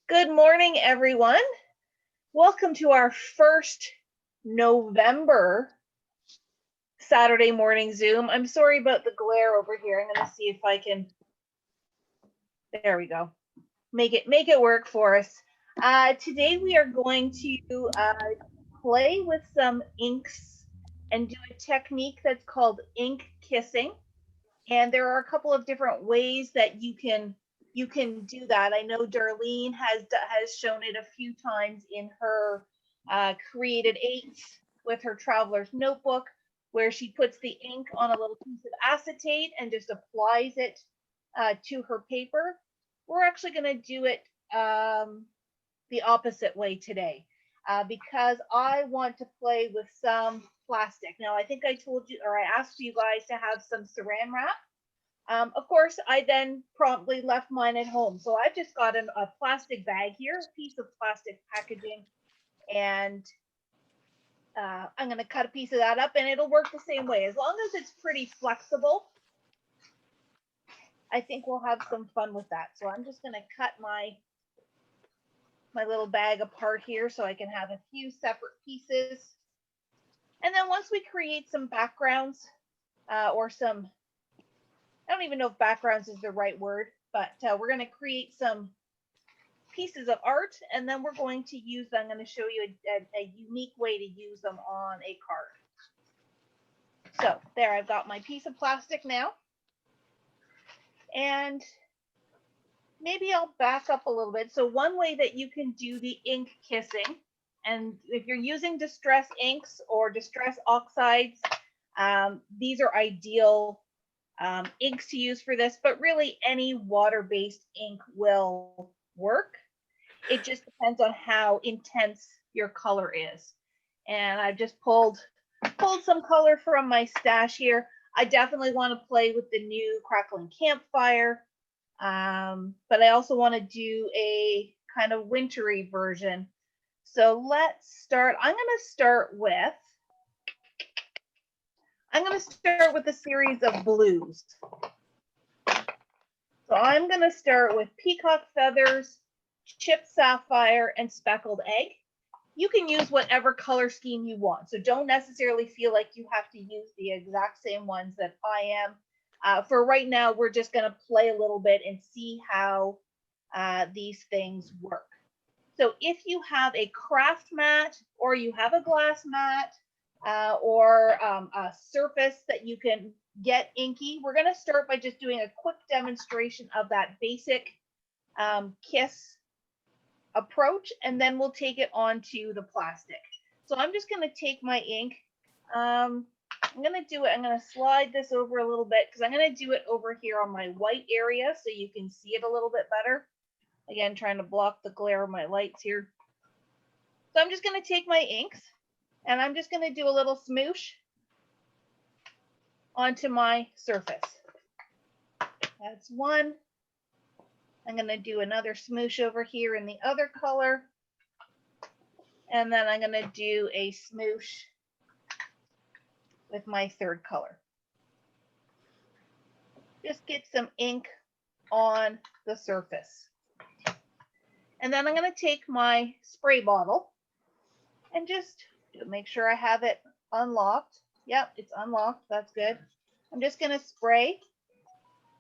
Good morning, everyone. Welcome to our first November Saturday morning Zoom. I'm sorry about the glare over here. I'm going to see if I can, there we go, make it work for us. Today we are going to play with some inks and do a technique that's called ink kissing. And there are a couple of different ways that you can do that. I know Darlene has shown it a few times in her created eights with her traveler's notebook, where she puts the ink on a little piece of acetate and just applies it to her paper. We're actually going to do it the opposite way today because I want to play with some plastic. Now, I think I told you, or I asked you guys to have some saran wrap. Of course, I then promptly left mine at home. So I've just got a plastic bag here, a piece of plastic packaging, and I'm going to cut a piece of that up and it'll work the same way. As long as it's pretty flexible, I think we'll have some fun with that. So I'm just going to cut my little bag apart here so I can have a few separate pieces. And then once we create some backgrounds or some, I don't even know if backgrounds is the right word, but we're going to create some pieces of art, and then we're going to use them. I'm going to show you a unique way to use them on a card. So there, I've got my piece of plastic now. And maybe I'll back up a little bit. So one way that you can do the ink kissing, and if you're using Distress inks or Distress Oxides, these are ideal inks to use for this, but really any water-based ink will work. It just depends on how intense your color is. And I've just pulled some color from my stash here. I definitely want to play with the new Crackling Campfire, but I also want to do a kind of wintry version. So let's start. I'm going to start with a series of blues. So I'm going to start with Peacock Feathers, Chipped Sapphire, and Speckled Egg. You can use whatever color scheme you want. So don't necessarily feel like you have to use the exact same ones that I am. For right now, we're just going to play a little bit and see how these things work. So if you have a craft mat or you have a glass mat or a surface that you can get inky, we're going to start by just doing a quick demonstration of that basic kiss approach, and then we'll take it onto the plastic. So I'm just going to take my ink. I'm going to slide this over a little bit because I'm going to do it over here on my white area so you can see it a little bit better. Again, trying to block the glare of my lights here. So I'm just going to take my inks and I'm just going to do a little smoosh onto my surface. That's one. I'm going to do another smoosh over here in the other color. And then I'm going to do a smoosh with my third color. Just get some ink on the surface. And then I'm going to take my spray bottle and just make sure I have it unlocked. Yep, it's unlocked. That's good. I'm just going to spray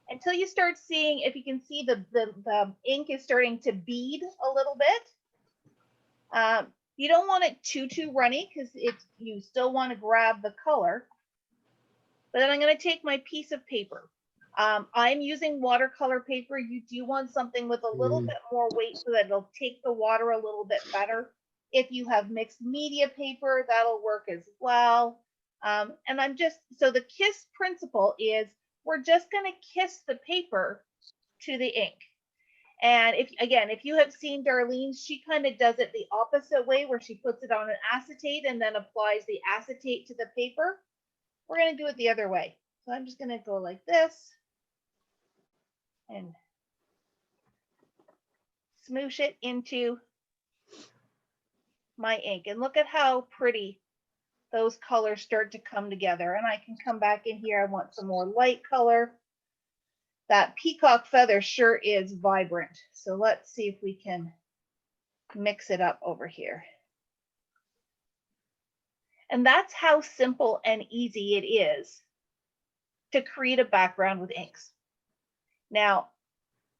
until you start seeing, if you can see the ink is starting to bead a little bit. You don't want it too runny because you still want to grab the color. But then I'm going to take my piece of paper. I'm using watercolor paper. You do want something with a little bit more weight so that it'll take the water a little bit better. If you have mixed media paper, that'll work as well. And so the kiss principle is we're just going to kiss the paper to the ink. And if you have seen Darlene, she kind of does it the opposite way where she puts it on an acetate and then applies the acetate to the paper. We're going to do it the other way. So I'm just going to go like this and smoosh it into my ink. And look at how pretty those colors start to come together. And I can come back in here. I want some more light color. That peacock feather sure is vibrant. So let's see if we can mix it up over here. And that's how simple and easy it is to create a background with inks. Now,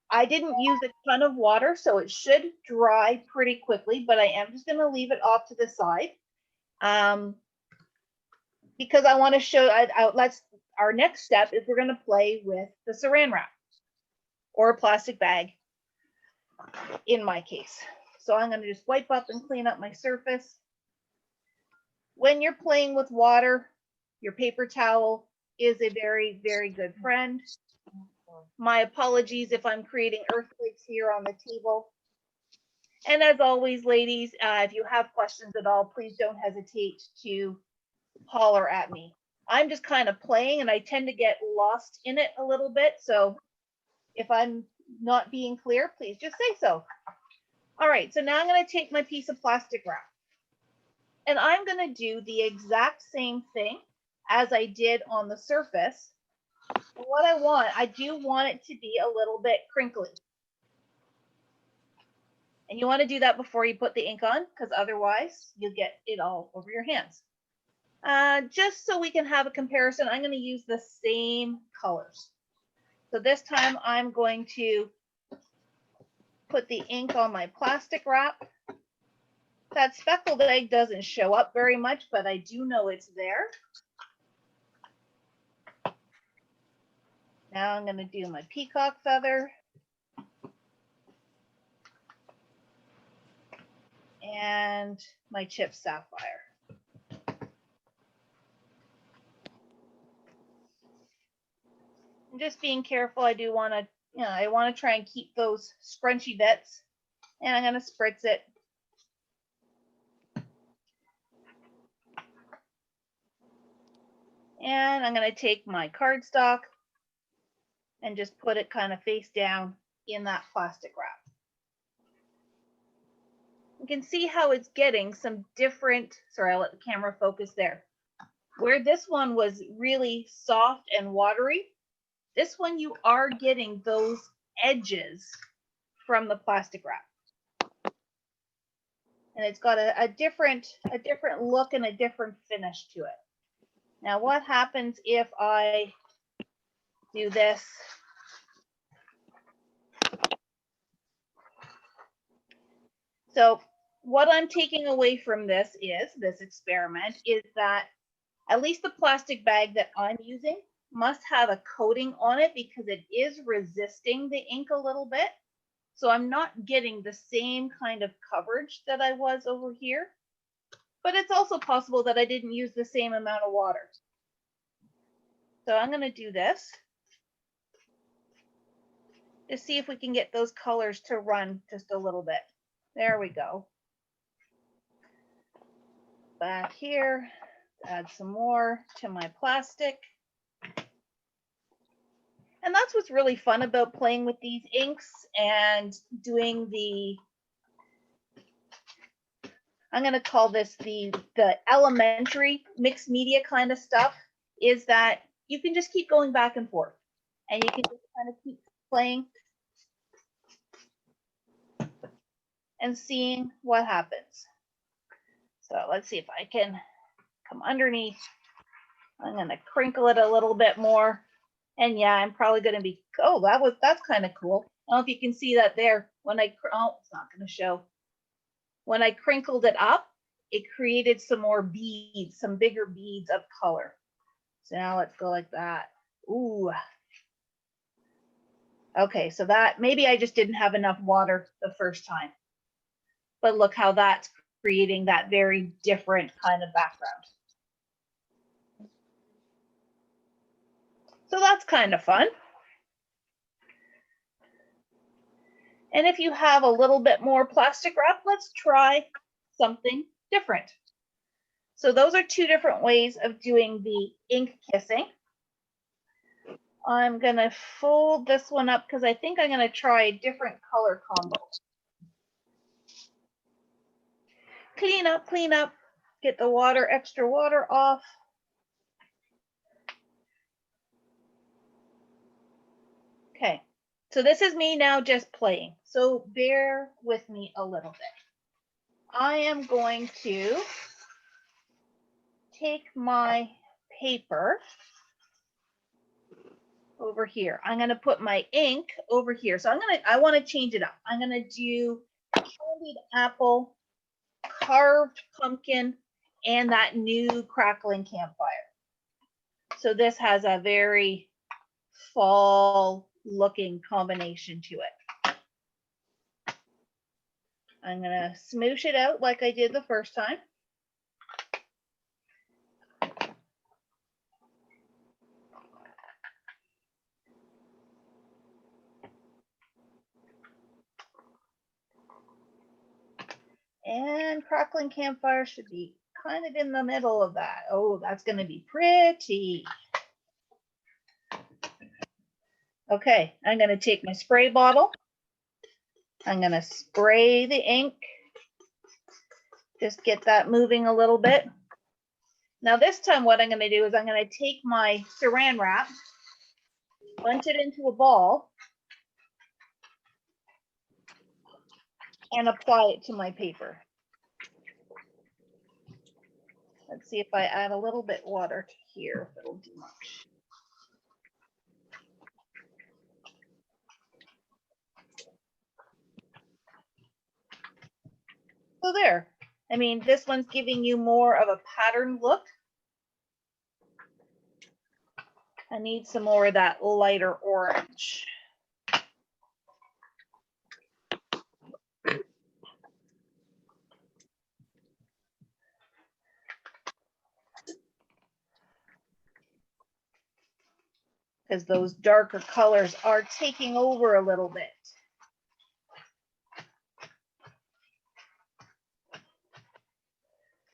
I didn't use a ton of water, so it should dry pretty quickly, but I am just going to leave it off to the side because I want to show, our next step is we're going to play with the saran wrap or a plastic bag in my case. So I'm going to just wipe up and clean up my surface. When you're playing with water, your paper towel is a very, very good friend. My apologies if I'm creating earthquakes here on the table. And as always, ladies, if you have questions at all, please don't hesitate to holler at me. I'm just kind of playing and I tend to get lost in it a little bit. So if I'm not being clear, please just say so. All right, so now I'm going to take my piece of plastic wrap and I'm going to do the exact same thing as I did on the surface. What I do want it to be a little bit crinkly. And you want to do that before you put the ink on, because otherwise you'll get it all over your hands. Just so we can have a comparison, I'm going to use the same colors. So this time I'm going to put the ink on my plastic wrap. That speckled egg doesn't show up very much, but I do know it's there. Now I'm going to do my peacock feather. And my chipped sapphire. And just being careful, I do want to, I want to try and keep those scrunchy bits. And I'm going to spritz it. And I'm going to take my cardstock and just put it kind of face down in that plastic wrap. You can see how it's getting some different, sorry, I'll let the camera focus there. Where this one was really soft and watery, this one you are getting those edges from the plastic wrap. And it's got a different look and a different finish to it. Now, what happens if I do this? So what I'm taking away from this experiment is that at least the plastic bag that I'm using must have a coating on it because it is resisting the ink a little bit. So I'm not getting the same kind of coverage that I was over here. But it's also possible that I didn't use the same amount of water. So I'm going to do this to see if we can get those colors to run just a little bit. There we go. Back here, add some more to my plastic. And that's what's really fun about playing with these inks and doing the, I'm going to call this the elementary mixed media kind of stuff, is that you can just keep going back and forth and you can just kind of keep playing and seeing what happens. So let's see if I can come underneath. I'm going to crinkle it a little bit more. And yeah, I'm probably going to be, oh, that's kind of cool. I don't know if you can see that there. When I, oh, it's not going to show. When I crinkled it up, it created some more beads, some bigger beads of color. So now let's go like that. Ooh. Okay, so that, maybe I just didn't have enough water the first time. But look how that's creating that very different kind of background. So that's kind of fun. And if you have a little bit more plastic wrap, let's try something different. So those are two different ways of doing the ink kissing. I'm going to fold this one up because I think I'm going to try a different color combo. Clean up, get the water, extra water off. Okay, so this is me now just playing. So bear with me a little bit. I am going to take my paper over here. I'm going to put my ink over here. So I want to change it up. I'm going to do candied apple, carved pumpkin, and that new crackling campfire. So this has a very fall looking combination to it. I'm going to smoosh it out like I did the first time. And crackling campfire should be kind of in the middle of that. Oh, that's going to be pretty. Okay, I'm going to take my spray bottle. I'm going to spray the ink. Just get that moving a little bit. Now this time what I'm going to do is I'm going to take my saran wrap, bunch it into a ball, and apply it to my paper. Let's see if I add a little bit water to here, if it'll do much. So there. I mean, this one's giving you more of a patterned look. I need some more of that lighter orange. Because those darker colors are taking over a little bit.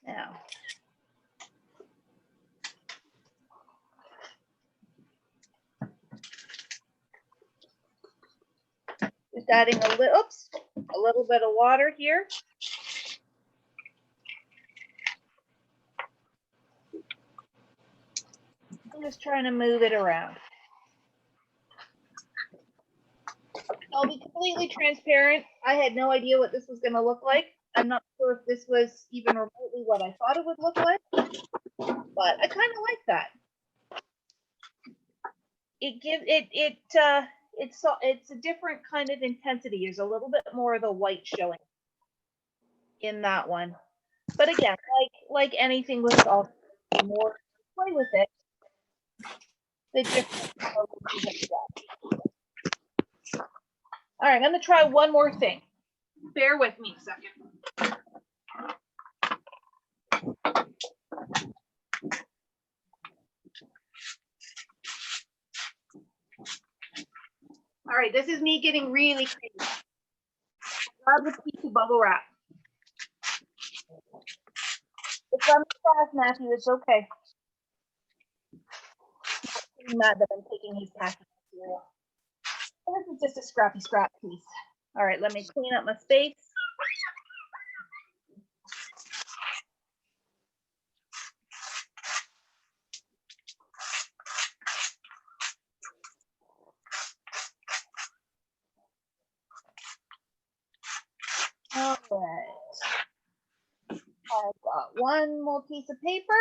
Now, just adding a little bit of water here. I'm just trying to move it around. I'll be completely transparent. I had no idea what this was going to look like. I'm not sure if this was even remotely what I thought it would look like, but I kind of like that. It's a different kind of intensity. There's a little bit more of the white showing in that one. But again, like anything with all, the more play with it, the different colors you get. All right, I'm going to try one more thing. Bear with me a second. All right, this is me getting really crazy. Grab the piece of bubble wrap. It's on the fast, Matthew. It's okay. I'm mad that I'm taking his packet of cereal. This is just a scrappy scrap piece. All right, let me clean up my space. All right. I've got one more piece of paper.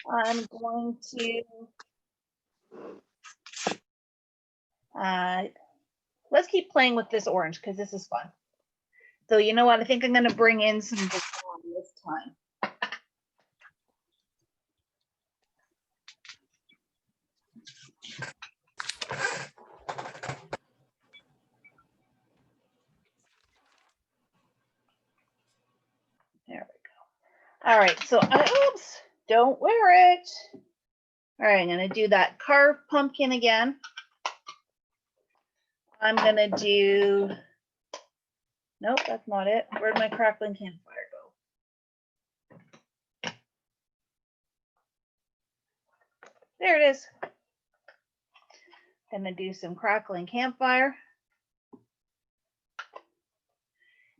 I'm going to let's keep playing with this orange because this is fun. So you know what? I think I'm going to bring in some blue this time. There we go. All right, so oops, don't wear it. All right, I'm going to do that carved pumpkin again. I'm going to do, nope, that's not it. Where'd my crackling campfire go? There it is. Going to do some crackling campfire.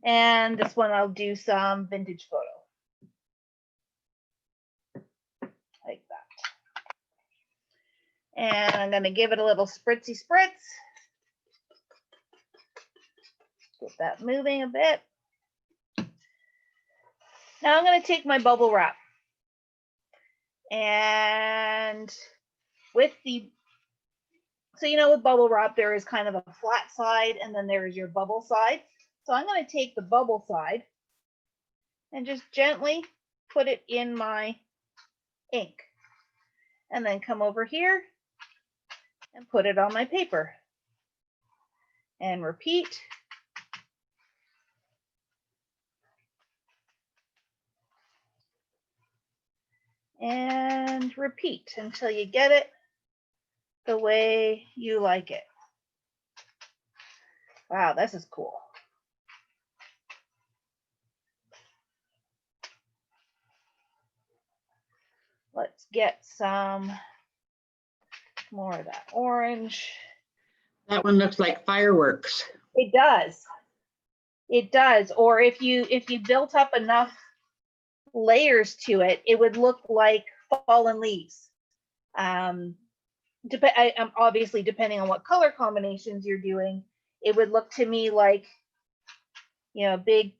And this one I'll do some vintage photo. Like that. And I'm going to give it a little spritzy spritz. Get Get that moving a bit. Now I'm going to take my bubble wrap, and with the, so you know with bubble wrap there is kind of a flat side and then there is your bubble side. So I'm going to take the bubble side and just gently put it in my ink, and then come over here and put it on my paper and repeat. And repeat until you get it the way you like it. Wow, this is cool. Let's get some more of that orange. That one looks like fireworks. It does. It does. Or if you built up enough layers to it, it would look like fallen leaves. Obviously, depending on what color combinations you're doing, it would look to me like, you know, a big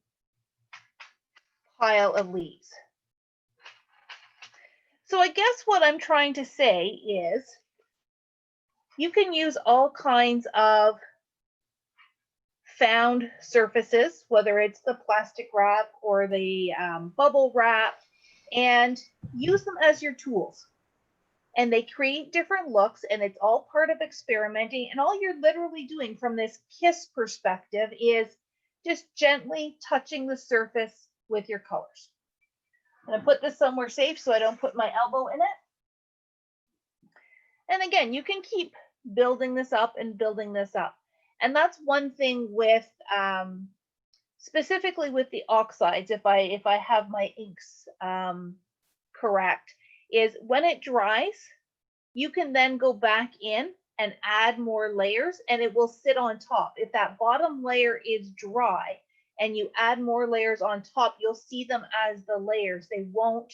pile of leaves. So I guess what I'm trying to say is you can use all kinds of found surfaces, whether it's the plastic wrap or the bubble wrap, and use them as your tools. And they create different looks, and it's all part of experimenting. And all you're literally doing from this KISS perspective is just gently touching the surface with your colors. I'm going to put this somewhere safe so I don't put my elbow in it. And again, you can keep building this up and building this up. And that's one thing with specifically with the oxides, if I have my inks correct, is when it dries, you can then go back in and add more layers and it will sit on top. If that bottom layer is dry and you add more layers on top, you'll see them as the layers. They won't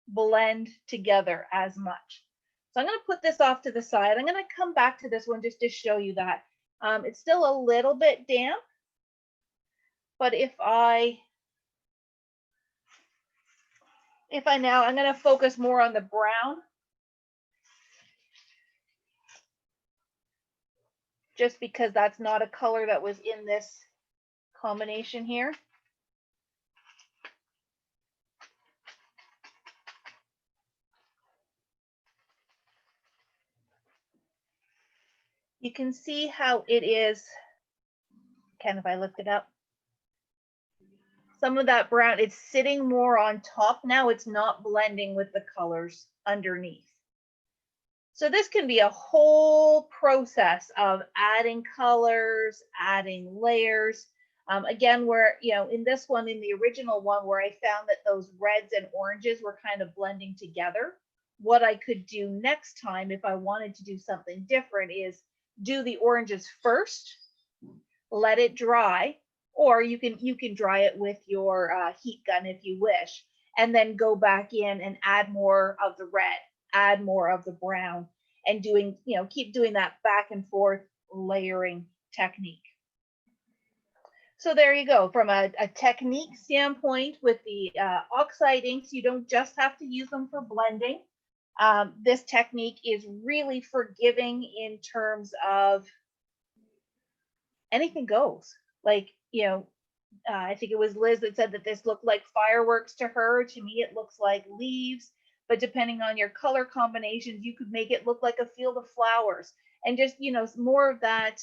blend together as much. So I'm going to put this off to the side. I'm going to come back to this one just to show you that. It's still a little bit damp, but if I now, I'm going to focus more on the brown, just because that's not a color that was in this combination here. You can see how it is, Ken, if I lift it up, some of that brown, it's sitting more on top now. It's not blending with the colors underneath. So this can be a whole process of adding colors, adding layers. Again, where, you know, in this one, in the original one, where I found that those reds and oranges were kind of blending together, what I could do next time if I wanted to do something different is do the oranges first, let it dry, or you can dry it with your heat gun if you wish, and then go back in and add more of the red, add more of the brown, and doing, you know, keep doing that back and forth layering technique. So there you go. From a technique standpoint with the oxide inks, you don't just have to use them for blending. This technique is really forgiving in terms of anything goes. Like, you know, I think it was Liz that said that this looked like fireworks to her. To me, it looks like leaves. But depending on your color combinations, you could make it look like a field of flowers. And just, you know, more of that,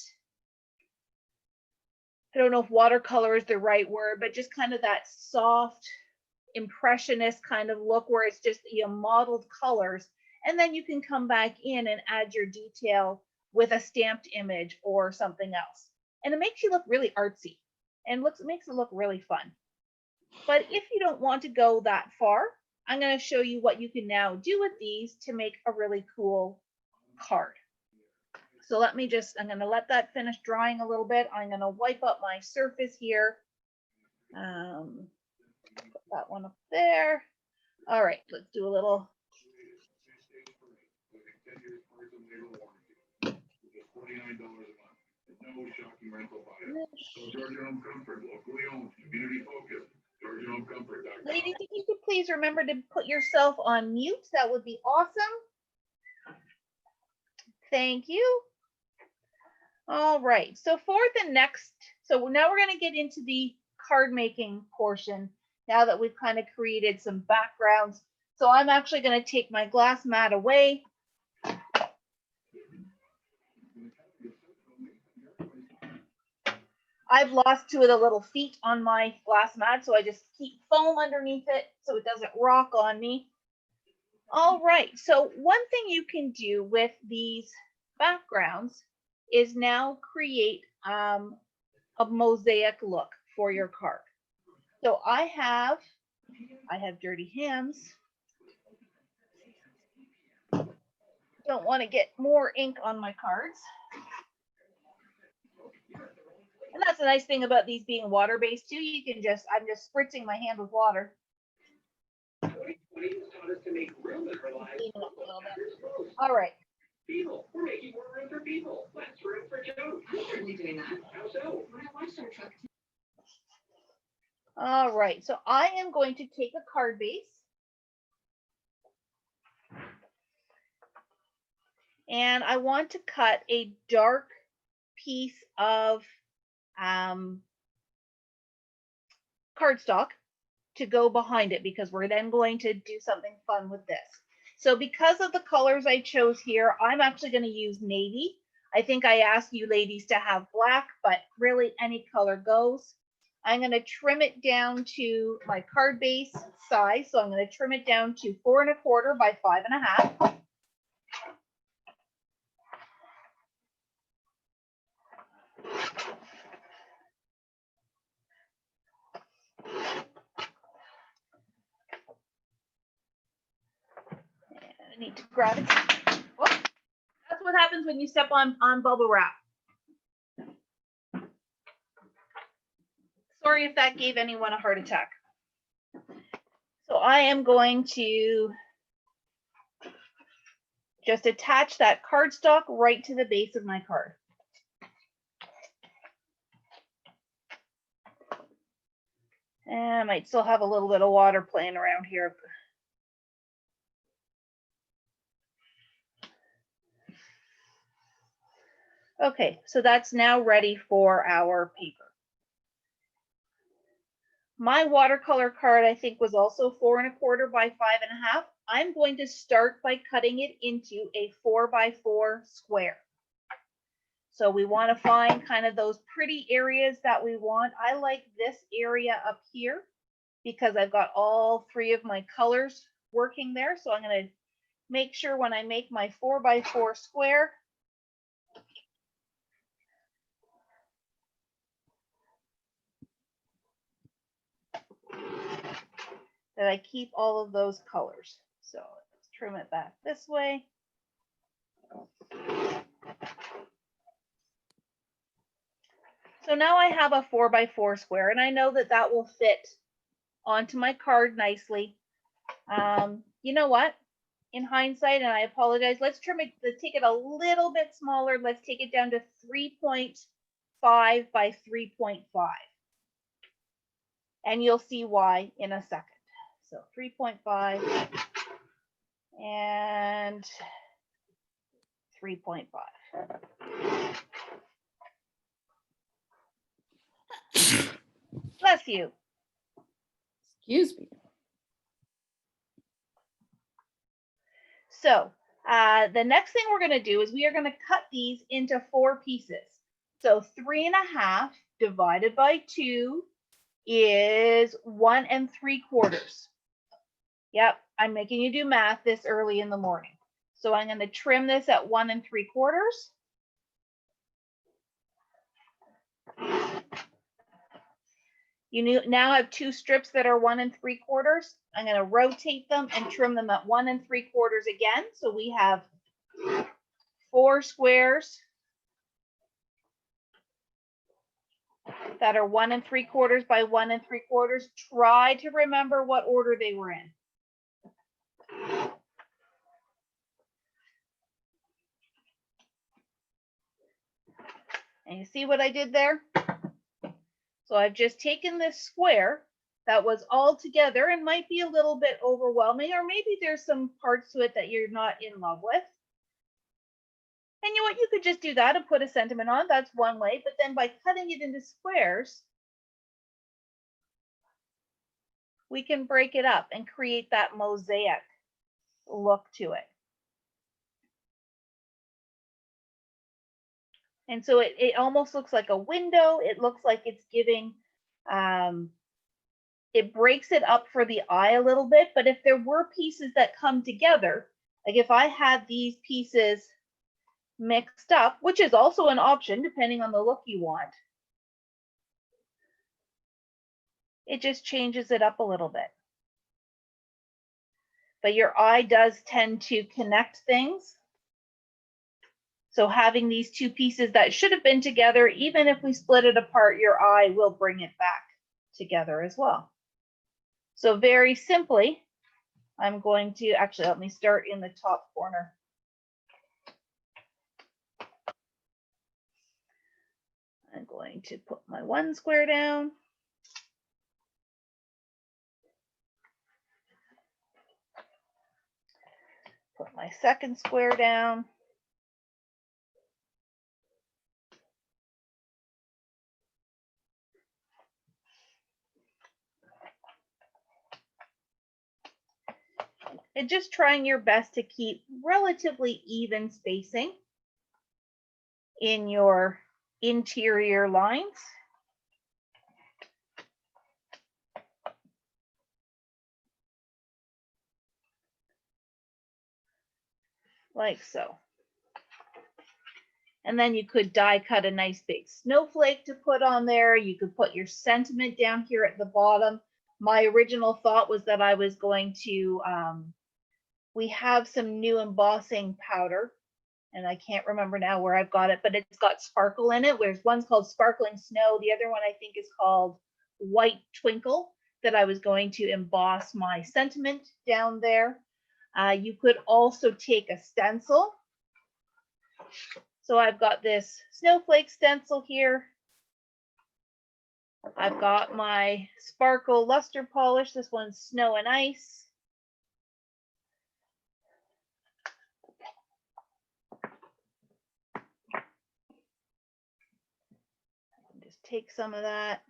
I don't know if watercolor is the right word, but just kind of that soft impressionist kind of look where it's just, you know, modeled colors. And then you can come back in and add your detail with a stamped image or something else. And it makes you look really artsy and makes it look really fun. But if you don't want to go that far, I'm going to show you what you can now do with these to make a really cool card. So let me just, I'm going to let that finish drying a little bit. I'm going to wipe up my surface here. Put that one up there. All right, let's do a little. Ladies, if you could please remember to put yourself on mute, that would be awesome. Thank you. All right, so for the next, so now we're going to get into the card making portion now that we've kind of created some backgrounds. So I'm actually going to take my glass mat away. I've lost two of the little feet on my glass mat, so I just keep foam underneath it so it doesn't rock on me. All right, so one thing you can do with these backgrounds is now create a mosaic look for your card. So I have dirty hands. Don't want to get more ink on my cards. And that's the nice thing about these being water-based too. You can just, I'm just spritzing my hand with water. All right. We're making more room for people. Less room for jokes. We're really doing that. How so? When I watched our truck. All right, so I am going to take a card base. And I want to cut a dark piece of cardstock to go behind it because we're then going to do something fun with this. So because of the colors I chose here, I'm actually going to use navy. I think I asked you ladies to have black, but really any color goes. I'm going to trim it down to my card base size. So I'm going to trim it down to 4 1/4 by 5 1/2. I need to grab it. Oh, that's what happens when you step on bubble wrap. Sorry if that gave anyone a heart attack. So I am going to just attach that cardstock right to the base of my card. And I might still have a little bit of water playing around here. Okay, so that's now ready for our paper. My watercolor card, I think, was also 4 1/4 by 5 1/2. I'm going to start by cutting it into a 4 by 4 square. So we want to find kind of those pretty areas that we want. I like this area up here because I've got all 3 of my colors working there. So I'm going to make sure when I make my 4 by 4 square, that I keep all of those colors. So let's trim it back this way. So now I have a 4 by 4 square, and I know that that will fit onto my card nicely. You know what? In hindsight, and I apologize, let's trim it, let's take it a little bit smaller. Let's take it down to 3.5 by 3.5. And you'll see why in a second. So 3.5 and 3.5. Bless you. Excuse me. So the next thing we're going to do is we are going to cut these into 4 pieces. So 3 1/2 divided by 2 is 1 3/4. Yep, I'm making you do math this early in the morning. So I'm going to trim this at 1 3/4. You now have 2 strips that are 1 3/4. I'm going to rotate them and trim them at 1 3/4 again. So we have 4 squares that are 1 3/4 by 1 3/4. Try to remember what order they were in. And you see what I did there? So I've just taken this square that was all together and might be a little bit overwhelming, or maybe there's some parts to it that you're not in love with. And you know what, you could just do that and put a sentiment on. That's one way. But then by cutting it into squares, we can break it up and create that mosaic look to it. And so it almost looks like a window. It looks like it's giving, it breaks it up for the eye a little bit. But if there were pieces that come together, like if I had these pieces mixed up, which is also an option depending on the look you want, it just changes it up a little bit. But your eye does tend to connect things. So having these two pieces that should have been together, even if we split it apart, your eye will bring it back together as well. So very simply, I'm going to, actually, let me start in the top corner. I'm going to put my one square down. Put my second square down. And just trying your best to keep relatively even spacing in your interior lines. Like so. And then you could die cut a nice big snowflake to put on there. You could put your sentiment down here at the bottom. My original thought was that I was going to, we have some new embossing powder, and I can't remember now where I've got it, but it's got sparkle in it. Whereas one's called Sparkling Snow. The other one I think is called White Twinkle, that I was going to emboss my sentiment down there. You could also take a stencil. So I've got this snowflake stencil here. I've got my sparkle luster polish. This one's Snow and Ice. I can just take some of that.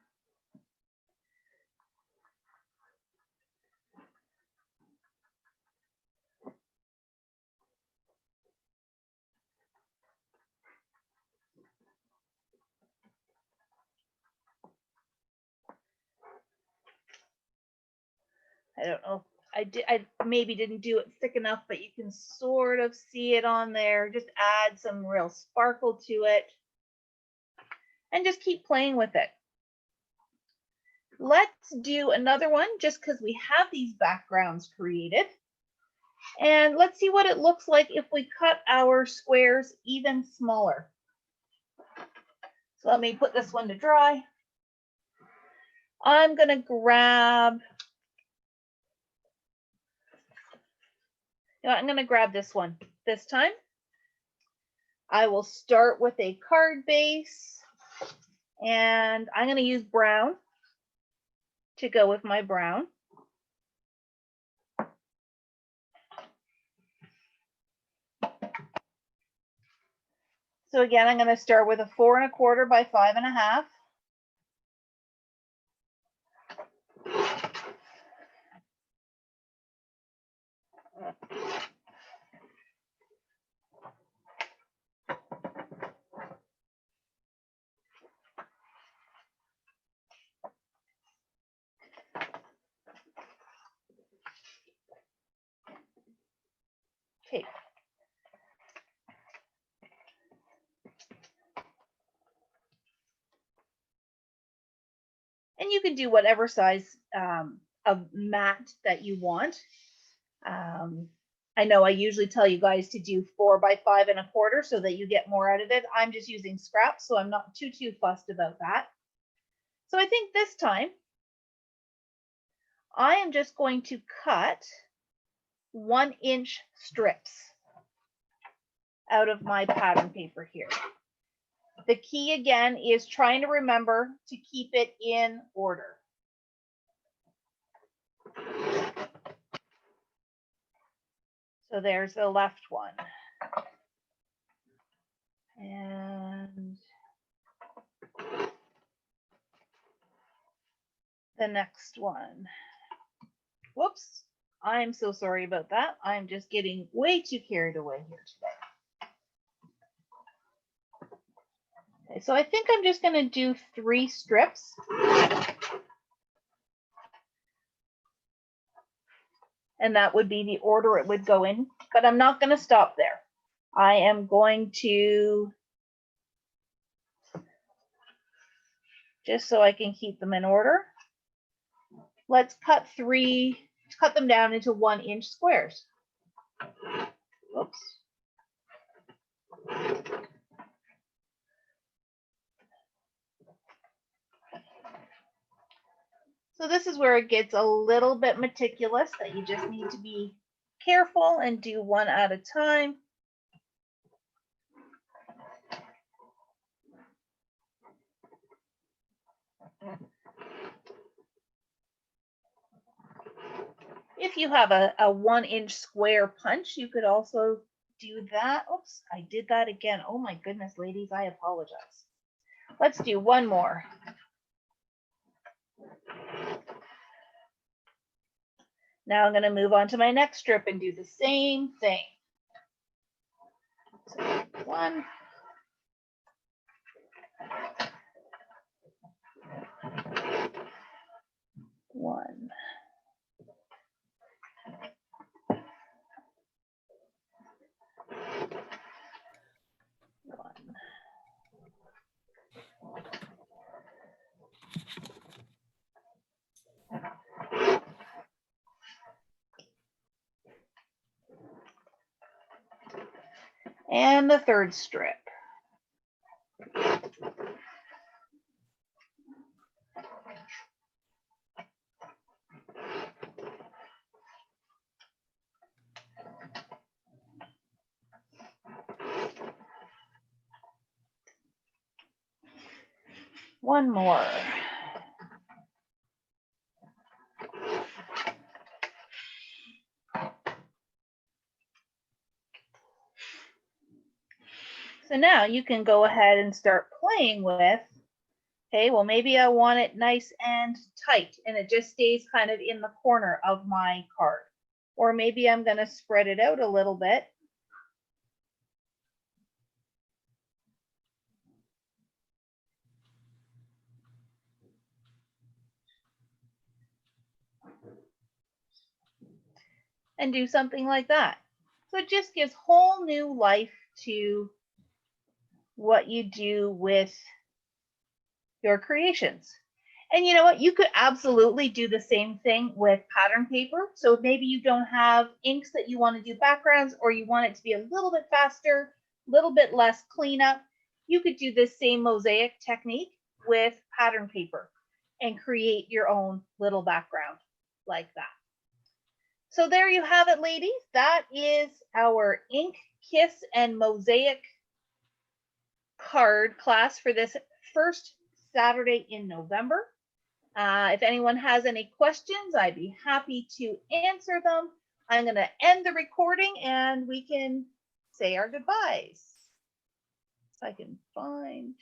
I don't know. I maybe didn't do it thick enough, but you can sort of see it on there. Just add some real sparkle to it and just keep playing with it. Let's do another one just because we have these backgrounds created. And let's see what it looks like if we cut our squares even smaller. So let me put this one to dry. I'm going to grab, you know, I'm going to grab this one this time. I will start with a card base, and I'm going to use brown to go with my brown. So again, I'm going to start with a 4 1/4 by 5 1/2. Okay. And you can do whatever size of mat that you want. I know I usually tell you guys to do 4 by 5 1/4 so that you get more out of it. I'm just using scraps, so I'm not too fussed about that. So I think this time I am just going to cut 1-inch strips out of my pattern paper here. The key again is trying to remember to keep it in order. So there's the left one. And the next one. Whoops, I'm so sorry about that. I'm just getting way too carried away here today. Okay, so I think I'm just going to do 3 strips. And that would be the order it would go in, but I'm not going to stop there. I am going to, just so I can keep them in order, let's cut them down into 1-inch squares. Oops. So this is where it gets a little bit meticulous, that you just need to be careful and do one at a time. If you have a 1-inch square punch, you could also do that. Oops, I did that again. Oh my goodness, ladies, I apologize. Let's do one more. Now I'm going to move on to my next strip and do the same thing. So 1. One. And the third strip. One more. So now you can go ahead and start playing with, okay, well, maybe I want it nice and tight and it just stays kind of in the corner of my card. Or maybe I'm going to spread it out a little bit. And do something like that. So it just gives whole new life to what you do with your creations. And you know what? You could absolutely do the same thing with pattern paper. So maybe you don't have inks that you want to do backgrounds, or you want it to be a little bit faster, a little bit less cleanup. You could do this same mosaic technique with pattern paper and create your own little background like that. So there you have it, ladies. That is our ink, kiss, and mosaic card class for this first Saturday in November. If anyone has any questions, I'd be happy to answer them. I'm going to end the recording and we can say our goodbyes. If I can find